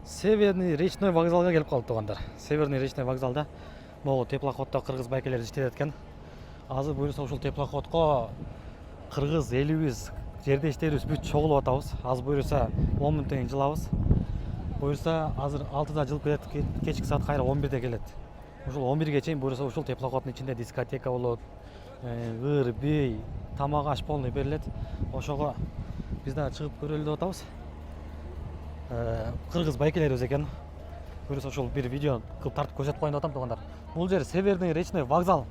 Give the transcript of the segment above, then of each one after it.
Северный речной вокзалга келип калдык туугандар. Северный речной вокзалда могу теплоходдо кыргыз байкелер иштеп экен. Азыр буюрса ушул теплоходко кыргыз элибиз, жердештерибиз бүт чогулуп атабыз. Азыр буюрса 10 мүнөттөн жылабыз. Буюрса азыр 6да жылып келет, кечки саат кайра 11де келет. Ушул 11ге чейин буюрса ушул теплоходдун ичинде дискотека болот, ыр, бей, тамак аш полный берилет. Ошого биз да чыгып көрөлү деп атабыз. Кыргыз байкелерибиз экен. Буюрса ошол бир видео кылып тартып көрсөтүп коеюн деп атам туугандар. Бул жер Северный речной вокзал.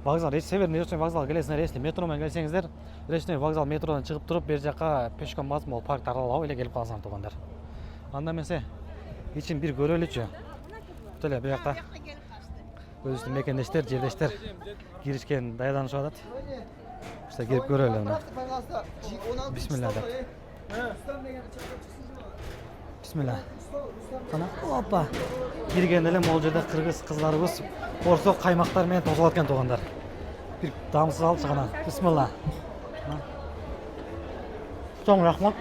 Северный речной вокзал келесиңер, если метро менен келсеңиздер, речной вокзал метродон чыгып туруп, бер жака пешком басып, могу парк аралап эле келип каласыңар туугандар. Анда эмесе ичин бир көрөлүчү. Бүт эле бу жакта өзүбүздүн мекендештер, жердештер киришкен даярданышып атат. Işte кирип көрөлү мына. Бисмилла деп. Бисмилла. Кана, опа. Кирген эле могул жерде кыргыз кызларыбыз орсок каймактар менен тосулат экен туугандар. Бир дамсыз алчы кана. Бисмилла. Чоң рахмат.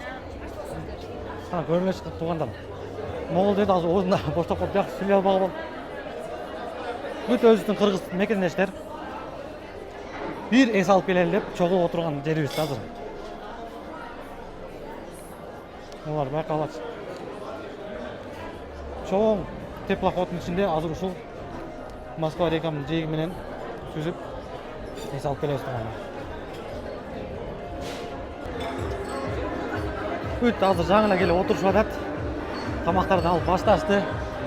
Кана көрүнөш туугандар. Могул жерде азыр оозунда боштоп калып жакшы филиал багып. Бүт өзүбүздүн кыргыз мекендештер бир эс алып келели деп чогулуп отурган жерибиз азыр. Олар байкалат. Чоң теплоходдун ичинде азыр ушул Москва рекамын жээги менен сүзүп эс алып келебиз туугандар. Бүт азыр жаңы эле келип отурушуп атат. Тамактарды алып башташты.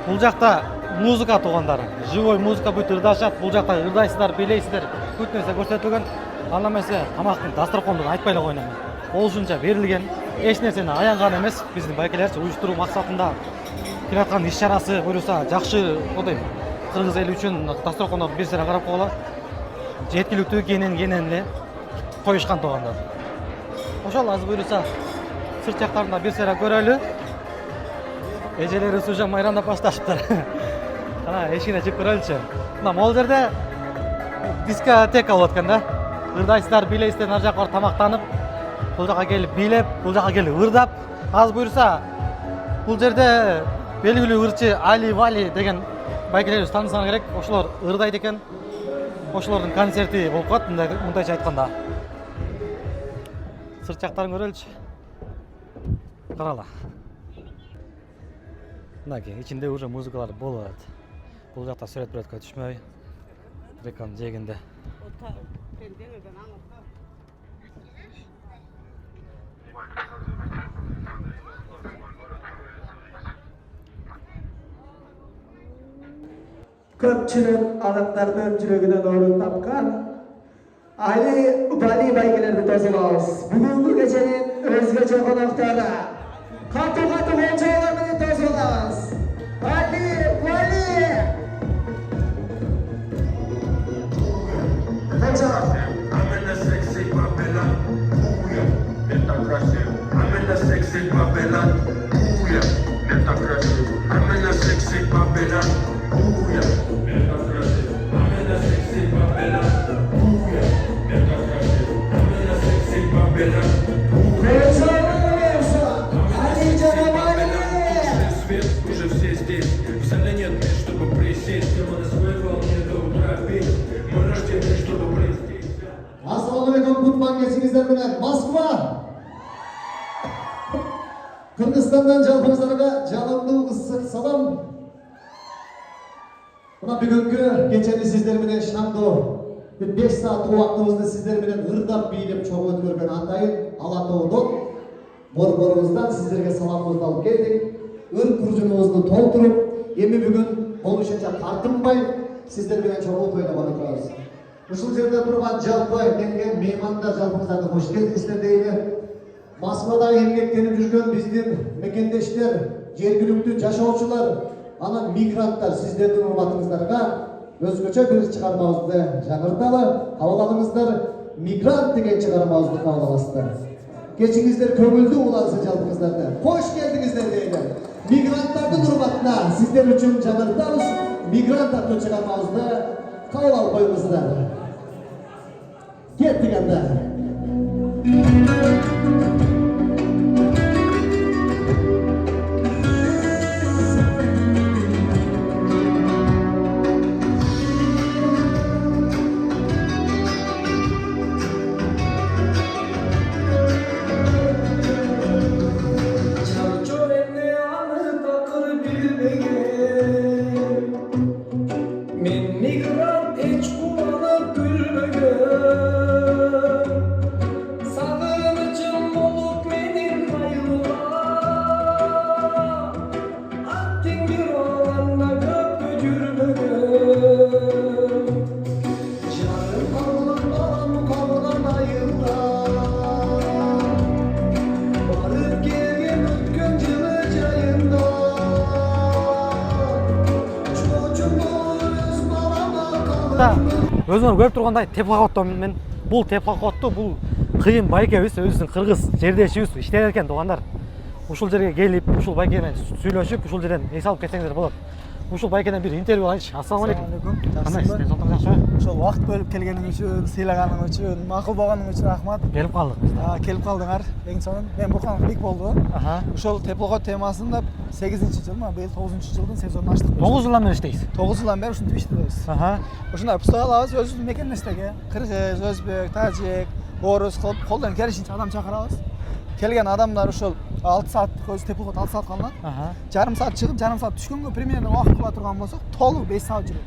Бул жакта музыка туугандар. Живой музыка бүт ырдашат. Бул жакта ырдайсыздар, бийлейсиздер. Бүт нерсе көрсөтүлгөн. Анда эмесе тамактын дасторкондун айтпай эле коеюн. Болушунча берилген. Эч нерсени аянган эмес. Биздин байкелерчи уюштуруу максатында келаткан иш чарасы буюрса жакшы, кодой кыргыз эли үчүн дасторкондорду бир сыра карап койгула. Жеткиликтүү кенен эле коюшкан туугандар. Ошол азыр буюрса сырт жактарында бир сыра көрөлү. Эжелерибиз уже майрандап башташыптыр. Кана эшигине чыгып көрөлүчү. Мына могул жерде дискотека болот экен да. Ырдайсыздар, бийлейсиздер, нар жака барып тамактанып, бул жака келип бийлеп, бул жака келип ырдап. Азыр буюрса бул жерде белгилүү ырчы Али Вали деген байкелерибиз таанысаңар керек. Ошолор ырдайт экен. Ошолордун концерти болуп калат, мындайча айтканда. Сырт жактарын көрөлүчү. Карала. Мынаки ичинде уже музыкалар болот. Бул жакта сүрөткө түшмөй. Рекам жегинде. Көпчүлүк адамдардын жүрөгүнөн орун тапкан Али Вали байгелерди тосулабыз. Бүгүнкү кеченин өзгөчө коноктору катуу болчолор менен тосулабыз. Али Вали. Ассалаумағалейкум, кутман келсеңіздер менен Москва! Кыргызстандан жалпыңыздарга жалындуу ысык салам. Мына бүгүнкү кечени сиздер менен шаңдоо 5 сааттык убактыбызды сиздер менен ырдап бийлеп чогуу өткөргөн атайын Ала тоодон борборубуздан сиздерге саламыбызды алып келдик. Ыр куржунубузду толтуруп, эми бүгүн болушунча тартынбай сиздер менен чогуу тойлогон турабыз. Ушул жерде турган жалпы келген меймандар жалпыңыздарды кош келдиңиздер дейли. Москвада эмгектенип жүргөн биздин мекендештер, жергиликтүү жашоочулар, анан мигранттар сиздердин урматыңыздарга өзгөчө бир чыгармабызды жаңырталы. Кабыл алыңыздар. Мигрант деген чыгармабызды кабыл аласыздар. Кечиңиздер көңүлдүү улансы жалпыңыздарды. Кош келдиңиздер дейли. Мигранттардын урматына сиздер үчүн жаңыртабыз. Мигрант аттуу чыгармабызды кабыл алып коюңуздар. Кеттик анда. өзүңөр көрүп тургандай теплоходдон бул теплоходду бул кыйын байкебиз, өзүбүздүн кыргыз жердешибиз иштер экен туугандар. Ушул жерге келип, ушул байке менен сүйлөшүп, ушул жерден эс алып кетсеңиздер болот. Ушул байкеден бир интервью алайынчы. Ассаламу алейкум. Жақсысың ба? Жакшыбы? Ошол убакыт бөлүп келгениң үчүн, сыйлаганың үчүн, макул болгоның үчүн рахмат. Келип калдык биз. Келип калдыңар. Эң сонун мен Бурканов Бек болду. Ошол теплоход темасында 8-жыл ма, быйыл 9-жылдын сезонун ачтык. 9 жылдан бери иштейсиз. 9 жылдан бери ушинтип иштейбиз. Ушундай пустой алабыз, өзүбүздүн мекендештеги кыргыз, өзбек, тажик, орус кылып колдон келишинче адам чакырабыз. Келген адамдар ушул 6 саат, өзү теплоход 6 саат калат. Жарым саат чыгып, жарым саат түшкөнгө примерно убакыт кыла турган болсок, толук 5 саат жүрөт.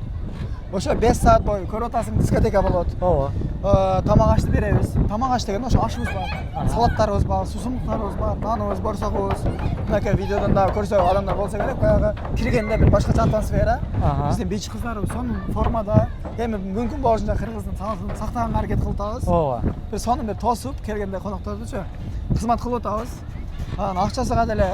Ошо 5 саат бою көрүп атасың, дискотека болот. Тамак ашты беребиз. Тамак аш деген ошо ашыбыз бар. Салаттарыбыз бар, сусундуктарыбыз бар, наныбыз, борсогубуз. Мынакей видеодон дагы көрсө адамдар болсо керек, баягы киргенде бир башкача атмосфера. Биздин бич кыздарыбыз сонун формада, эми мүмкүн болушунча кыргыздын салтын сактаганга аракет кылып атабыз. Бир сонун бир тосуп келгенде коноктордучу кызмат кылып атабыз. Анан акчасыга деле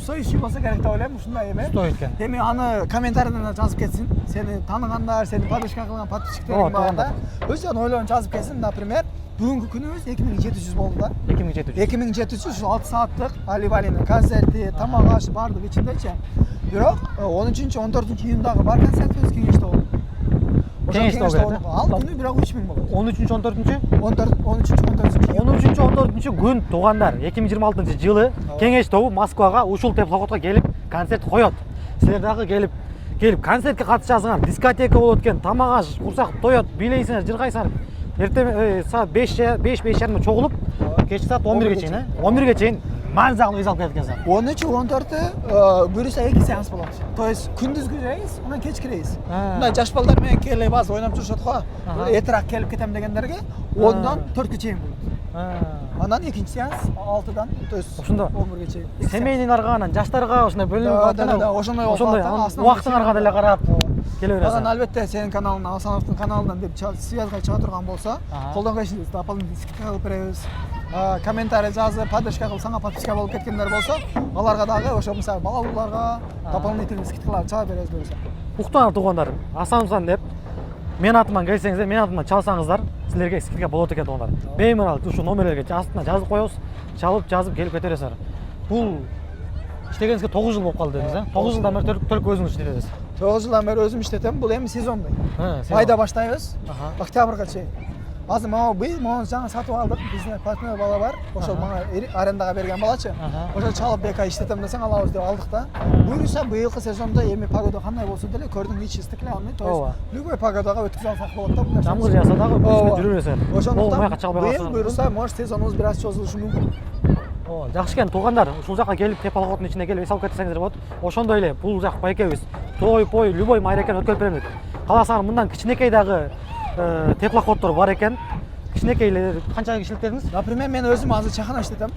стоящий болсо керек деп ойлойм, ушундай эме. Стоит экен. Эми аны комментарийден жазып кетсин. Сени тааныгандар, сени подписчика кылган подписчиктериң барда. Өзүнүн ойлоонун жазып кетсин. Например, бүгүнкү күнүбүз 2700 болду да. 2700. 2700 ушу 6 сааттык Али Валинин концерти, тамак ашы бардык ичиндечи. Бирок 13-14-июндагы бар концертибиз Кеңеште болду. Кеңеште болду. Ал күнү бирок 3000 болот. 13-14-чү? 13-14 күн туугандар 2026 жылы Кеңештобу Москвага ушул теплоходко келип концерт коёт. Силер дагы келип концертке катышасыңар. Дискотека болот экен, тамак аш, курсак тоёт, бийлейсиңер, жыргайсыңар. Эртең саат 5:30 чогулуп, кечки саат 11ге чейин, 11ге чейин маңзагын өз алып келет экенсиң. 13-14 буюрса 2 сеанс болот. То есть күндүзгү рейс, анан кечки рейс. Мындай жаш балдар менен келип аз ойноп жүрүшөт го. Эртерээк келип кетем дегендерге 10-дан 4ке чейин болот. Анан экинчи сеанс 6-дан, то есть ошондо 11ге чейин. Семейный арганан жаштарга ошондой бөлүнүп атат. Ошондой убактыңарга деле карап келе бересиң. Анан албетте сенин каналыңан, Асановдун каналынан деп связга чыга турган болсо, колдон келишинче дополнительный скидка кылып беребиз. Комментарий жазып, подписчика кылып, саңа подписчика болуп кеткендер болсо, аларга дагы ошо мисалы балалууларга дополнительный скидкалар чыга беребиз буюрса. Уктуңар туугандар, Асановдон деп мен атыман келсеңиздер, мен атыман чалсаңыздар, силерге скидка болот экен туугандар. Беймарал ушу номерлерге астына жазып коебуз, чалып жазып келип кете бересиңер. Бул иштегениңизге 9 жыл болуп калды дедиңиз, 9 жылдан бери төлөп өзүңүз иштедиңиз. 9 жылдан бери өзүм иштетем. Бул эми сезондой. Айда баштайбыз, октябрга чейин. Азыр быйыл мону жаңы сатып алдык. Биздин партнер бала бар. Ошол мага арендага берген балачы. Ошол чалып бек ай иштетем десең алабыз деп алдык да. Буюрса быйылкы сезондо эми погода кандай болсо деле көрдүң ичи стеклянный, то есть любой погодага өткүзө алсак болот да бундай. Жамгыр жаса дагы жүрө бересиңер. Ошондуктан быйыл буюрса может сезонубуз бир аз чозулушу мүмкүн. Жакшы экен туугандар, ушул жака келип теплоходдун ичине келип эс алып кетсеңиздер болот. Ошондой эле бул жак байкебиз той, любой майрекен өткөрүп берем дейт. Каласаңар мындан кичинекей дагы теплоходдор бар экен. Кичинекейлер канча кишилектериңиз? Например, мен өзүм азыр чайхана иштетем.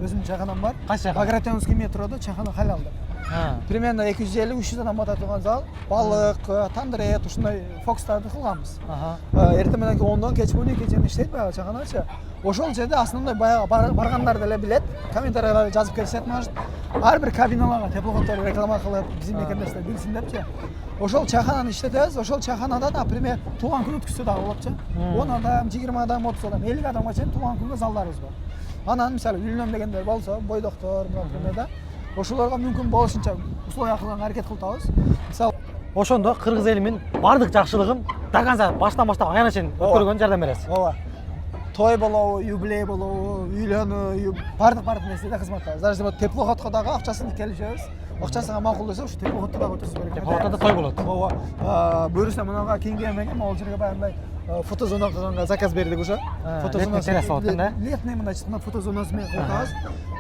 Өзүмдүн чайханам бар. Кайсы чайхана? Багратионский метродо чайхана халалда. Примерно 250-300 адам батат турган зал. Балык, тандрет, ушундай фокустарды кылганбыз. Эртең менен 10-дон кечки 12-ге чейин иштейт баягы чайханачы. Ошол жерде основной баягы баргандар деле билет. Комментарийлерге жазып келишет, может. Ар бир кабиналарга теплоходдор реклама кылып, биздин мекендештер билсин депчи. Ошол чайхананы иштетебиз. Ошол чайханада, например, туулган күн өткүзсө дагы болотчу. 10 адам, 20 адам, 30 адам, 50 адамга чейин туулган күнгө залдарыбыз бар. Анан мисалы үйлөнөм дегендер болсо, бойдоктор, например да, ошолорго мүмкүн болушунча условия кылганга аракет кылып атабыз. Мисалы Ошондо кыргыз элимин бардык жакшылыгын до конца баштан баштап аягына чейин өткөргөнгө жардам бересиз. ооба. Той болобу, юбилей болобу, үйлөнүү, бардык нерседе кызмат кылабыз. Даже теплоходко дагы акчасын келишебиз. Акчасына макул десе, ушу теплоходто дагы өткөзүп берет. Теплоходдо да той болот. Ооба. Буюрса мынага кийинген могул жерге баягындай фотозона кылганга заказ бердик уже. Фотозона летний мындай чыккан фотозонасы менен кылабыз.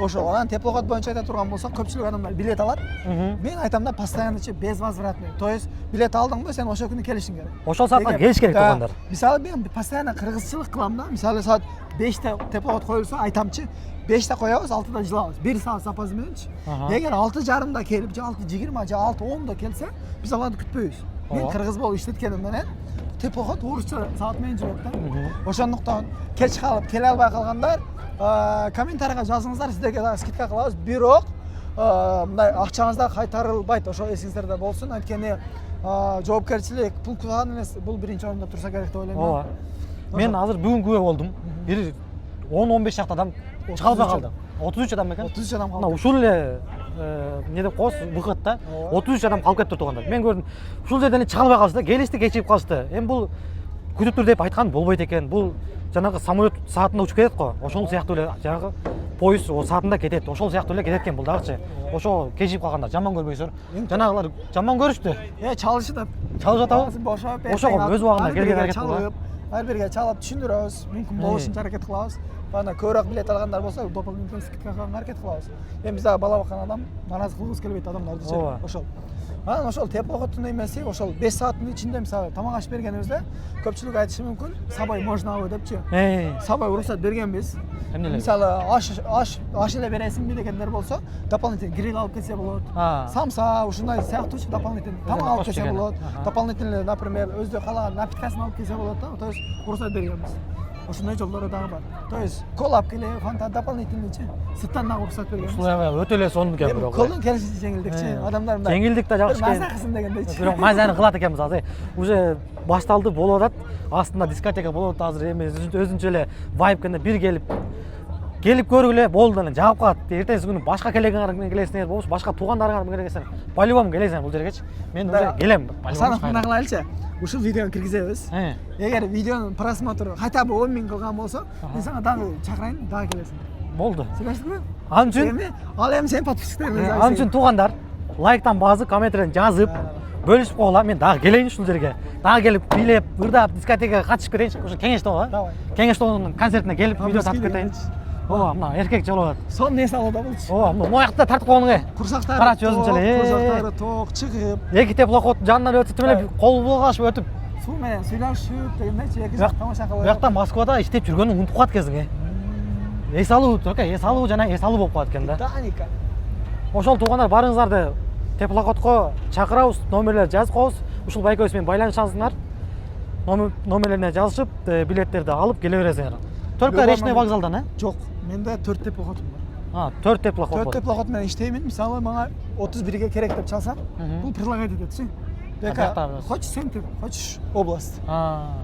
Ошо анан теплоход боюнча айта турган болсок, көпчүлүк адамдар билет алат. Мен айтам да постояннычы безвозвратный. То есть билет алдыңбы, сен ошол күнү келишиң керек. Ошол саатка келиш керек туугандар. Мисалы мен постоянно кыргызчылык кылам да. Мисалы саат 5те теплоход коюлса, айтамчы 5те коебуз, 6да жылабыз. 1 саат запас мененчи. Эгер 6:30да келип, же 6:20, же 6:10да келсе, биз аларды күтпөйбүз. Мен кыргыз болуп иштеткеним менен теплоход орусча саат менен жүрөт да. Ошондуктан кеч калып, келе албай калгандар комментарийга жазыңыздар, сиздерге дагы скидка кылабыз. Бирок мындай акчаңыз да кайтарылбайт, ошо эсиңиздерде болсун. Анткени жоопкерчилик бул кылган эмес, бул биринчи орунда турса керек деп ойлойм. Ооба. Мен азыр бүгүн күбө болдум. Бир 10-15 чакта адам чыга албай калды. 33 адам экен. 33 адам Мына калды. ушул эле не деп коебуз, ВХ-да 33 адам калып кетиптир туугандар. Мен көрдүм, ушул жерден чыга албай калышты да, келишти, кечигип калышты. Эми бул күтүптүр деп айткан болбойт экен. Бул жанагы самолет саатында учуп кетет го. Ошол сыяктуу эле жанагы поезд саатында кетет. Ошол сыяктуу эле кетет экен бул дагычы. Ошо кечигип калгандар жаман көрбөйсүздөр. Жанагылар жаман көрүштү. Чалышып Чалып жатабы? бошоп, Ошого өз убагында келген аракет кылып, кылган. ар бирге чалып түшүндүрөбүз. Мүмкүн болушунча аракет кылабыз. Бана көбүрөөк билет алгандар болсо, дополнительный скидка кылганга аракет кылабыз. Эми биз дагы бала баккан адам наразы кылгыбыз келбейт адамдарды. Ооба. Ошол. Анан ошол теплоходдун эмеси, ошол 5 сааттын ичинде мисалы тамак аш бергенибизде көпчүлүк айтышы мүмкүн, сабай можнабы депчи. Сабай уруксат бергенбиз. Эмне эле? Мисалы аш эле бересиңби дегендер болсо, дополнительный гриль алып келсе болот. Самса, ушундай сыяктуучу дополнительный тамак алып келсе болот. Дополнительный, например, өзү каалаган напиткасын алып келсе болот да. То есть уруксат бергенбиз. Ошондой жолдору дагы бар. То есть кола алып келе, фанта дополнительныйчи. Сырттан дагы уруксат бергенбиз. Ушул өтө эле сонун экен бирок. Колдун келишинче жеңилдикчи. Адамдар мындай. Жеңилдик да жакшы экен. Маза кылсын дегендейчи. Бирок мазаны кылат экенбиз азыр. Уже башталды, болуп атат. Астында дискотека болуп атат азыр. Эми өзүнчө эле вайбкенде бир келип көргүлө болду эле жагып калат. Эртеңки күнү башка келегеңер менен келесиңер болбосо, башка туугандарыңар менен келесиңер. По-любому келесиңер бул жергечи. Мен уже келем. Асанов мына кылайлычы. Ушул видеону киргизебиз. Эгер видеонун просмотру хотя бы 10 000 кылган болсо, мен сага дагы чакырайын, дагы келесиң. Болду. Сөйлөштүңбү? Ал үчүн ал эми сен подписчиктериңиз. Ал үчүн туугандар лайктан басып, комменттерден жазып, бөлүшүп койгула. Мен дагы келейин ушул жерге. Дагы келип, бийлеп, ырдап, дискотекага катышып кетейинчи. Ошо Кеңештоого. Давай. Кеңештоонун концертине келип, видео тартып кетейин. Ооба, мына эркек жолу бар. Сон нерсе алуда болчу. Ооба, могу жакта тартып койгонуңа. Курсактары. Карачы өзүнчө эле. Курсактары ток чыгып. Эки теплоход жанынан өтүп эле кол булгашып өтүп. Суу менен сүйлөшүп дегендейчи, эки жак тамаша кылып. Бuyakta Москвада иштеп жүргөнүн унутуп калат кезиңе. Эс алуу, эс алуу жана эс алуу болуп калат экен да. Таника. Ошол туугандар барыңыздарды теплоходко чакырабыз, номерлерди жазып коебуз. Ушул байкебиз менен байланышасыңар. Номерлерине жазышып, билеттерди алып келе бересиңер. Только речной вокзалдан, Жок, менде 4 теплоходум бар. 4 теплоход. 4 теплоход менен иштеймин. Мисалы, мага 31ге керек деп чалсам, бул предлагать этетчи. Бека, хочешь центр, хочешь область.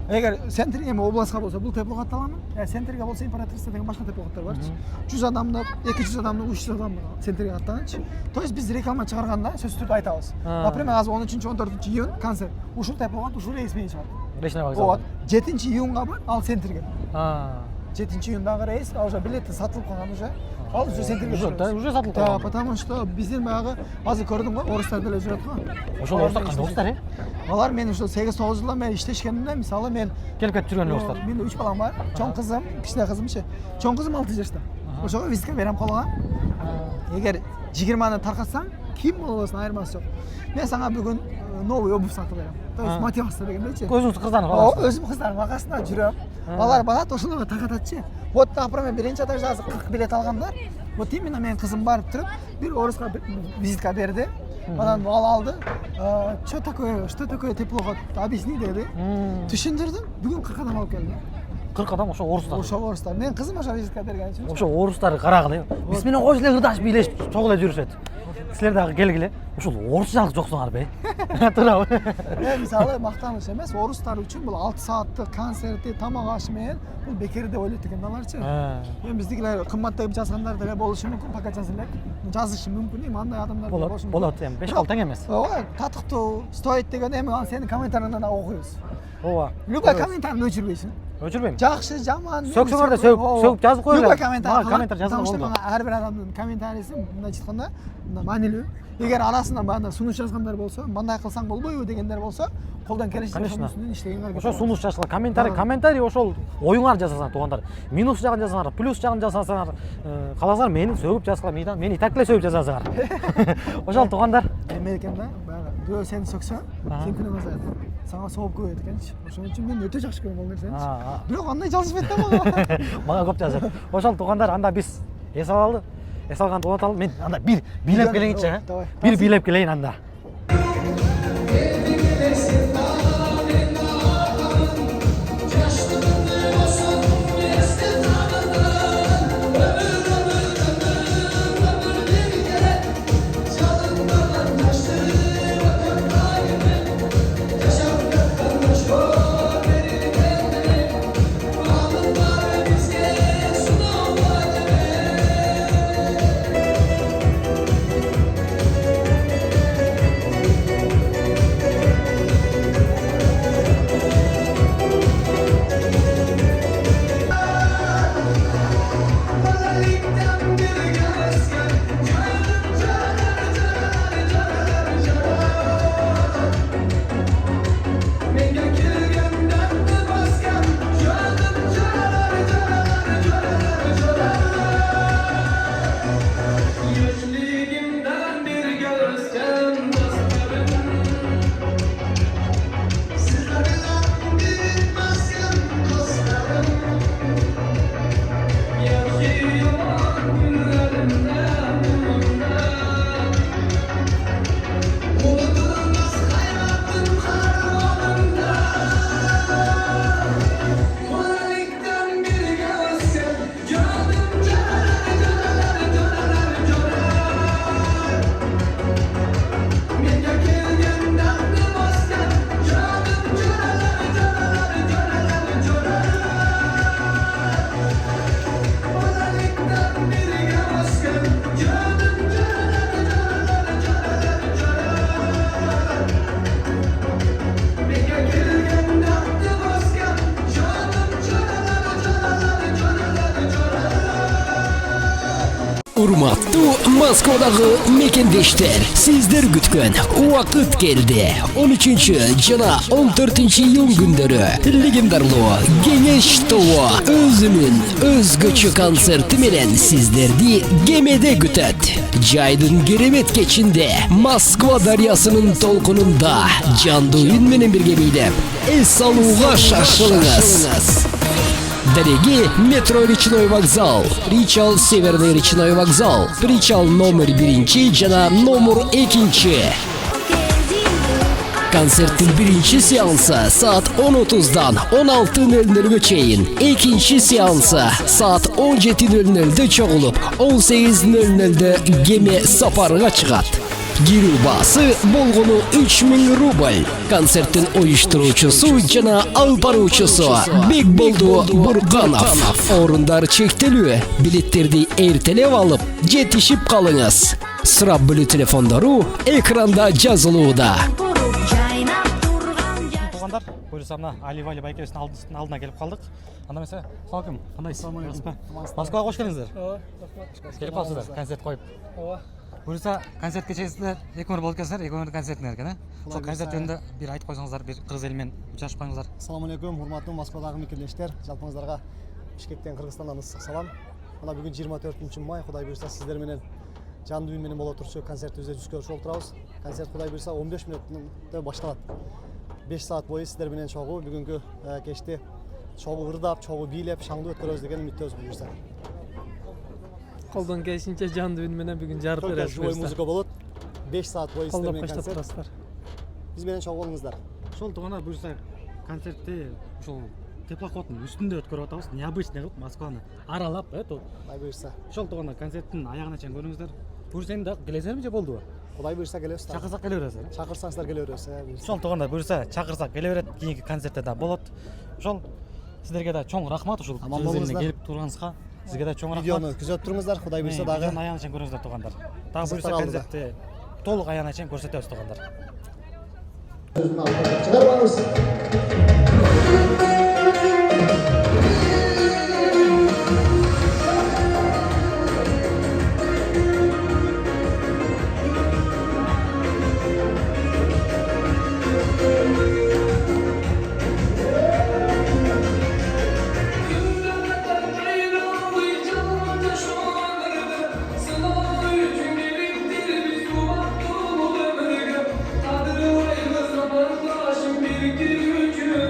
Эгер центр эми областка болсо, бул теплоходду аламын. Центрге болсо императорство деген башка теплоходдор барчы. 100 адамдык, 200 адамдык, 300 адамдык центрге аттанычы. То есть биз реклама чыгарганда сөзсүз түрдө айтабыз. Например, азыр 13-14 июнь концерт. Ушул теплоход ушул рейс менен чыгат. Речной вокзал. 7 июнга бар, ал центрге. 7 июндагы рейс, а уже билети сатылып калган уже. Ал уже центрге жүрөбүз. Уже сатылып Да, калган. потому что биздин баягы азыр көрдүң го, орустар деле жүрөт го. Ошол орустар кандай орустар, Алар мен ушул 8-9 жылдан бери иштешкенимде, мисалы мен келип кетип жүргөн орустар. Менде 3 балам бар. Чоң кызым, кичине кызымчы. Чоң кызым 6 жашта. Ошого визитка берем колго. Эгер 20-ны таркатсаң, ким болобосун айырмасы жок. Мен сага бүгүн новый обувь сатып берем. То есть мотивация дегендейчи. Өзүңүз кызданып аласыз. Өзүм кыздардын аркасында жүрөм. Алар барат, ошолорго таркататчы. Вот, например, биринчи этажда азыр 40 билет алгандар. Вот именно менин кызым барып туруп, бир оруска визитка берди. Анан ал алды. Что такое теплоход? Объясни деди. Түшүндүрдүм. Бүгүн 40 адам алып келди. 40 адам ошо орустар. Ошо орустар. Менин кызым ошо визитка берген үчүн. Ошо орустар карагыла. Биз менен койчу эле ырдашып бийлешип чогуу эле жүрүшөт. Силер дагы келгиле. Ушул орусчалык жоксуңар бе? Туурабы? Мисалы мактаныш эмес, орустар үчүн бул 6 сааттык концерти, тамак ашы менен бул бекер деп ойлойт экен аларчы. Эми биздикилер кымбат деп жазгандар деле болушу мүмкүн, пока жазышы мүмкүн, эми андай адамдар болушу мүмкүн. Болот, эми 5 тең эмес. Ооба, татыктуу, стоит деген эми ал сенин комментарыңдан да окуйбуз. Ооба. Любой комментарийни өчүрбөйсүн. Өчүрбөйм. Жакшы, жаман. Сөксөңөр да сөгүп жазып койгула. Любой комментарий. Комментар жазган болду. Потому что ар бир адамдын комментарийси мындай айтканда маанилүү. Эгер арасында баанда сунуш жазгандар болсо, мындай кылсаң болбойбу дегендер болсо, колдон келишинче ошонун үстүнөн иштегенге аракет. Ошо сунуш жазгыла, комментарий ошол оюңар жазасыңар туугандар. Минус жагын жазсаңар, плюс жагын жазсаңар, кааласаңар мени сөгүп жазгыла, мени и так эле сөгүп жазасыңар. Ошол туугандар. Эме экен да, баягы бирөө сени сөксө, сен күнөң азаят. Сага сооп көбөйт экенчи. Ошон үчүн мен өтө жакшы көрөм ал нерсени. Бирок андай жазышпайт да мага. Мага көп жазат. Ошол туугандар, анда биз эс алалы. Эс алганды унуталы. Мен анда бир бийлеп келейинчи. Бир бийлеп келейин анда. Moskvadagi mekendeshlar, sizlar kutgan vaqt keldi. 13 jana 14-iyun kunlari legendarlı Geniş Tova o'zining o'zgacha konserti bilan sizlarni gemede kutat. Jaydın Geremet keçinde Moskva daryasının tolkununda canlı oyun bilan birge bilib es saluğa şaşılыңыз. Дороги метро Речной вокзал, Причал Северный Речной вокзал, Причал номер 1 жана номер 2. Концерттин биринчи сеансы saat 10:30'dan 16:00'ga чейин, экинчи сеансы saat 17:00'da чогулуп, 18:00'da кеме сапарга чыгат. Гирүү баасы болгону 3000 рубль. Концерттин уюштуруучусу жана алып баруучусу Бекболду Бурганов. Орундар чектелүү. Билеттерди эртелеп алып, жетишип калыңыз. Сурап билүү телефондору экранда жазылууда. Туғандар, бұйырса мына Али Вали байкебестің алдына келіп қалдық. Анда mesela, саламалейкум, қандайсыз? Москваға қош келдіңіздер. Келіп қалыпсыздар, концерт қойып. Бұйырса концерт кешесінде екі өмір болып келсіздер, екі өмір концертіне еркен, сол концерт жөнінде бір айтып қойсаңыздар, бір қырғыз елімен ұшашып қойыңыздар. Ассалаумағалейкум, урматтуу Москвадағы мекендештер, жалпыңыздарға Бишкектен, Кыргызстандан ыстық салам. Мына бүгін 24 май, Құдай бұйырса сіздер менен жанды үйін менен боло турчу концертибизде жүз көрүшүп отурабыз. Концерт Құдай бұйырса 15 минутта башталат. 5 саат бойы сіздер менен чогуу бүгүнкү кечте чогуу ырдап, чогуу бийлеп, шаңды өткөрөбүз деген үмүттөбүз буюрса. Колдон келишинче жанды үн менен бүгүн жарып беребиз. Живой музыка болот. 5 саат бойы сіздер менен концерт. Биз менен чогуу болуңуздар. Ошол туғандар бұйырса концертте ошол теплоходдун үстүндө өткөрүп атабыз. Необычный кылып Москваны аралап, Құдай бұйырса. ошол туғандар концерттин аягына чейин көрүңүздөр. Буюрса эми келесиңерби же болдубу? Құдай бұйырса келебиз. Чакырсак келе бересиз. Чакырсаңыздар келе беребиз. Ошол туғандар буюрса чакырсак келе берет, кийинки концертте да болот. Ошол сиздерге да чоң рахмат ушул жерине келип турганыңызга. Сизге да чоң рахмат. Видеону күзөтүп туруңуздар. Құдай бұйырса дагы аягына чейин көрүңүздөр туғандар. Дагы буюрса концертти толук аягына чейин көрсөтөбүз туғандар. Çıkarmamız. Bir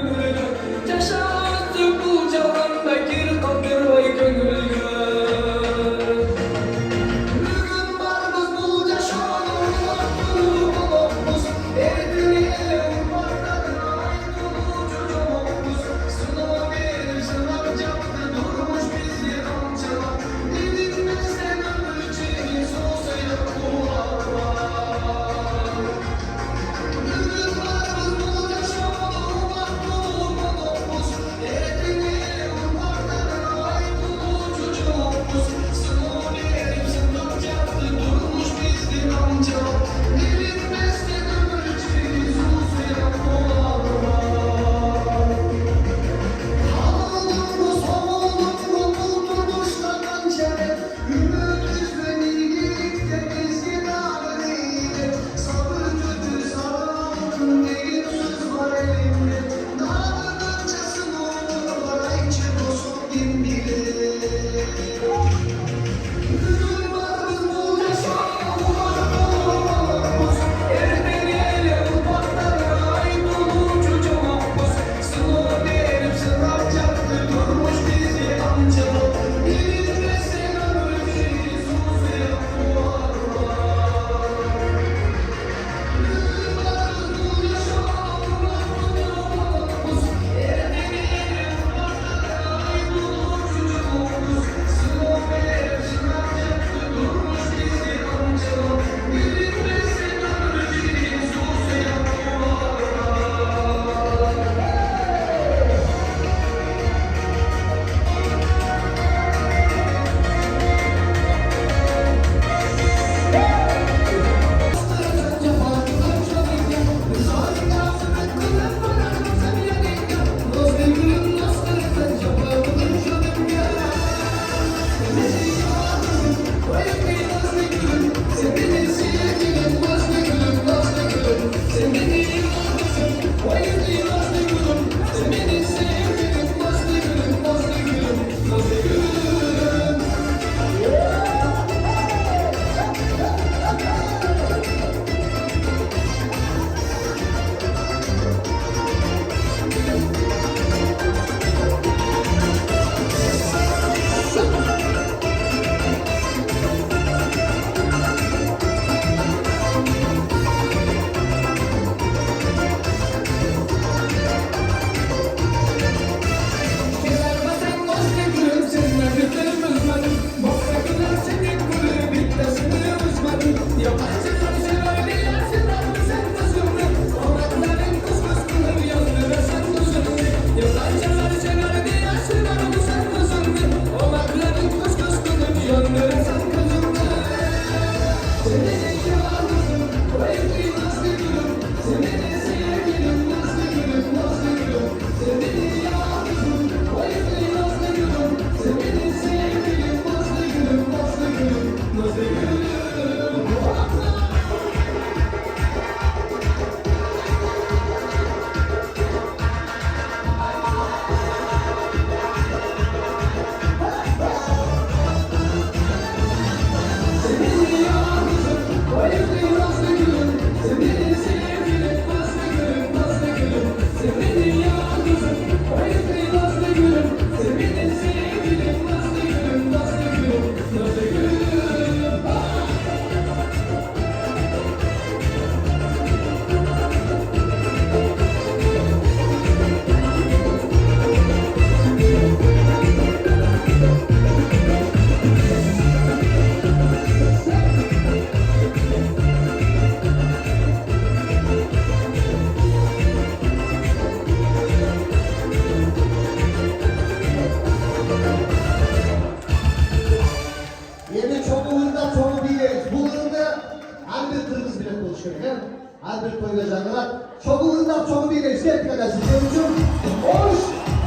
Her bir toyda canlılar. Çoğu ırdak, çoğu değil. İşte dikkat sizler için. Hoş,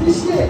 Bişkek.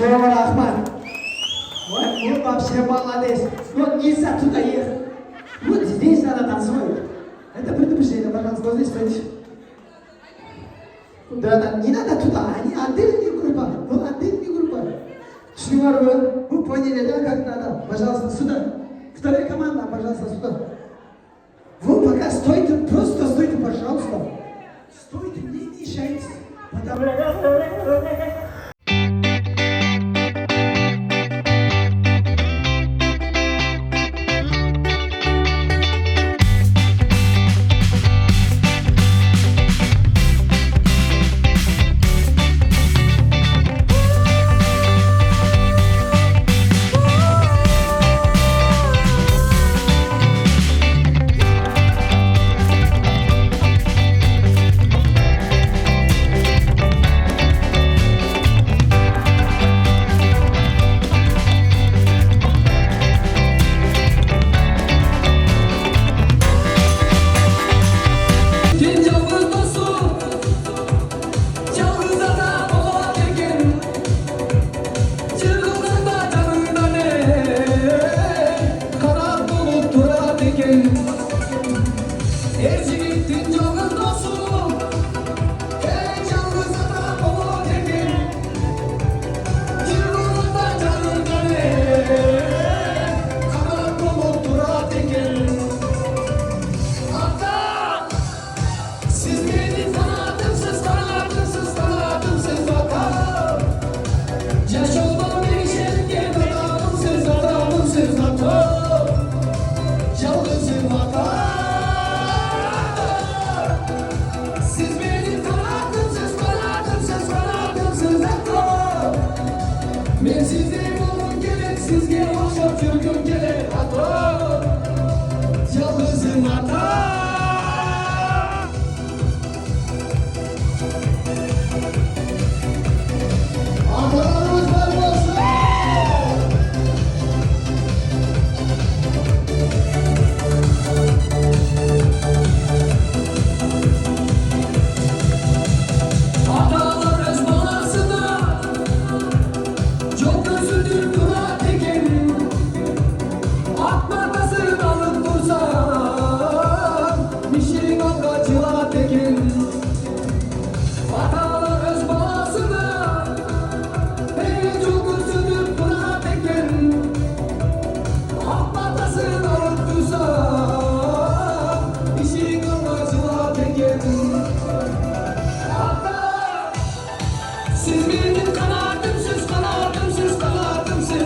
Большого Рахман. Вот вообще молодец. Вот не оттуда ехал. Вот здесь надо танцевать. Это предупреждение, пожалуйста, вот здесь стойте. Да, не надо туда, они отдельная группа. Ну, отдельная группа. Шнуар, вы поняли, да, как надо? Пожалуйста, сюда. Вторая команда, пожалуйста, сюда. Вы пока стойте, просто стойте, пожалуйста. Стойте, не мешайте. Men sizde bulun gerek, sizge okşap yürgün gerek ata. Yalnızım ata. Atalarımız var olsun. Atalar öz balasına çok özüdür dura tekin. Akmatasın alıp dursan Mişin akacıla tekin. Atalar öz balasına çok özüdür dura tekin. Akmatasın alıp dursan Mişin akacıla tekin. Siz benim kanadımsız, kanadımsız, kanadımsız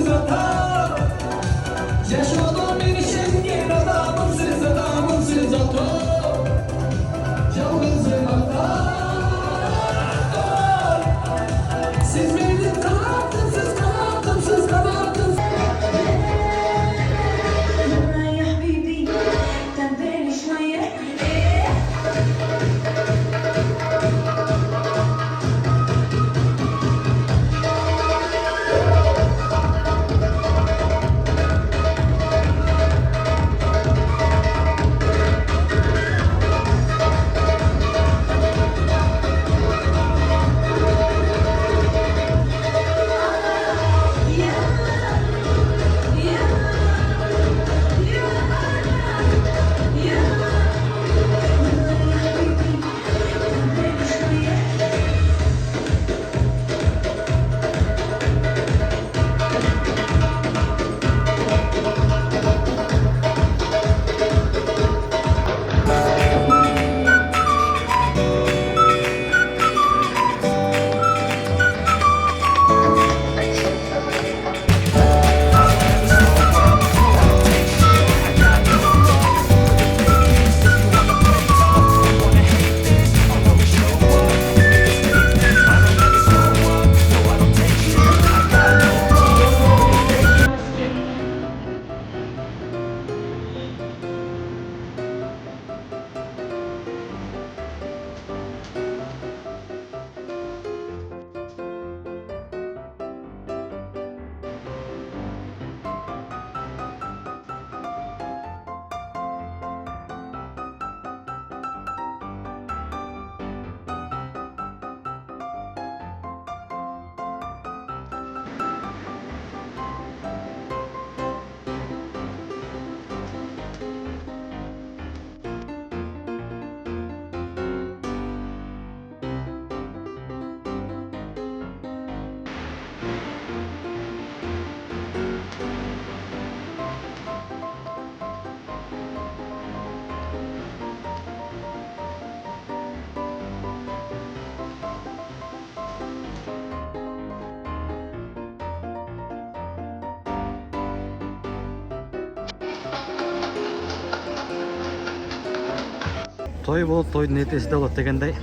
той болот, тойдун эртеси да болот дегендей.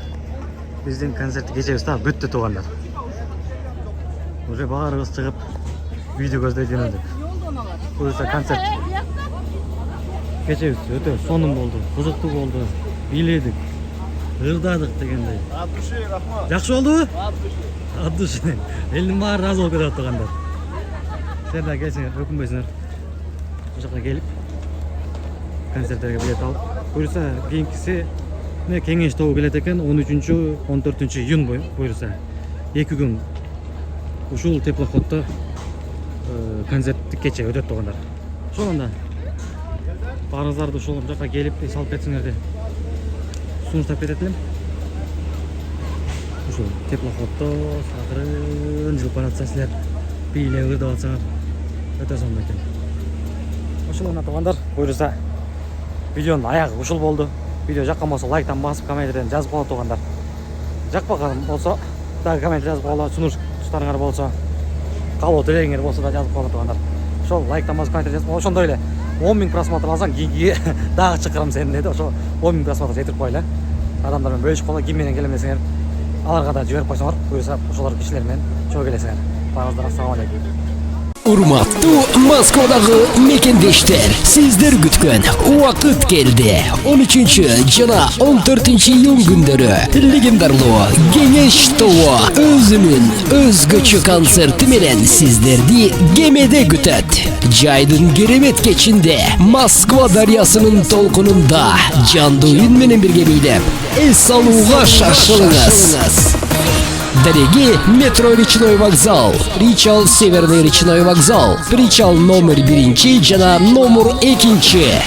Биздин концерт кечебиз да бүттү туугандар. Уже баарыбыз чыгып видео көздөй жөнөдүк. Буюрса концерт кечебиз өтө сонун болду, кызыктуу болду. Бийледик, ырдадык дегендей. От души рахмат. Жакшы болдубу? От души. Элдин баары разы болуп кетип атгандар. Силер да келсеңер, өкүнбөйсүңөр. Бул жака келип концерттерге билет алып, буюрса кийинкиси кеңеш тобу келет экен 13-14 июнь буюрса 2 күн ушул теплоходдо концерттик кече өтөт туугандар. Ошондо баарыңыздарды ушул жака келип эс алып кетсеңер деп сунуштап кетет элем. Ушул теплоходдо акырын жүрүп баратса силер бийлеп ырдап атсаңар өтө сонун экен. Ошол гана туугандар, буюрса видеонун аягы ушул болду. Видео жаккан болсо лайктан басып, комменттерден жазып коелу туугандар. Жакпаган болсо дагы коммент жазып коелу, сунуштарыңар болсо, калуу тилегиңер болсо да жазып коелу туугандар. Ошол лайктан басып, коммент жазып, ошондой эле 10 000 просмотр алсаң, кийинки дагы чакырам сени деди. Ошо 10 000 просмотр жетирип коелу. Адамдар менен бөлүшүп коелу, ким менен келем десеңер, аларга да жиберип койсоңор, буюрса ошолор кишилер менен чогуу келесиңер. Баарыңыздарга assalomu алейкум. Урматтуу Москвадагы мекендештер, сиздер күткөн убакыт келди. 13 жана 14 июнь күндөрү легендарлуу Кеңеш тобу өзүнүн өзгөчө концерти менен сиздерди Кемеде күтөт. Жайдын керемет кечинде Москва дарыясынын толкунунда жандуу үн менен бирге бийлеп эс алууга шашылыңыз. Дороги метро Речной вокзал, Причал Северный Речной вокзал, Причал номер 1 жана номер 2.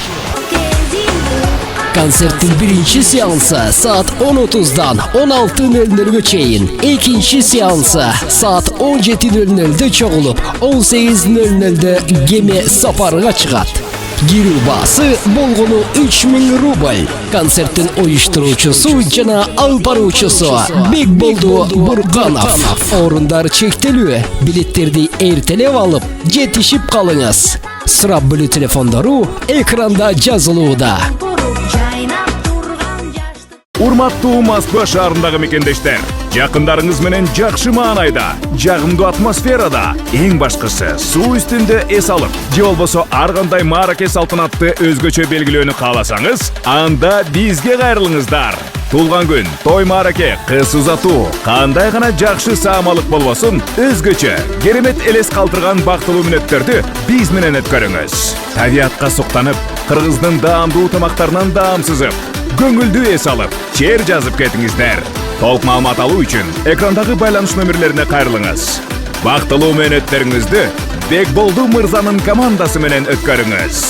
Концерттин биринчи сеансы саат 10:30дан 16:00 чейин, экинчи сеансы саат 17:00 чогулуп, 18:00 Кеме сапарга чыгат. Кирүү баасы болгону 3000 рубль. Концерттин уюштуруучусу жана алып баруучусу Бекболду Бурканов. Орундар чектелүү. Билеттерди эртелеп алып, жетишип калыңыз. Сурап билүү телефондору экранда жазылууда. Урматтуу Москва шаарындагы мекендештер, жакындарыңыз менен жакшы маанайда, жагымдуу атмосферада, эң башкысы суу үстүндө эс алып, же болбосо ар кандай маараке салтанатты өзгөчө белгилөөнү кааласаңыз, анда бизге кайрылыңыздар. Тулган күн, той маараке, кыз узатуу, кандай гана жакшы саамалык болбосун, өзгөчө, керемет элес калтырган бактылуу мүнөттөрдү биз менен өткөрүңүз. Табиатка суктанып, кыргыздын даамдуу тамактарынан даамсызып, көңүлдүү эс алып, чер жазып кетиңиздер. Толук маалымат алуу үчүн экрандагы байланыш номерлерине кайрылыңыз. Бактылуу мөөнөттөрүңүздү Бекболду мырзанын командасы менен өткөрүңүз.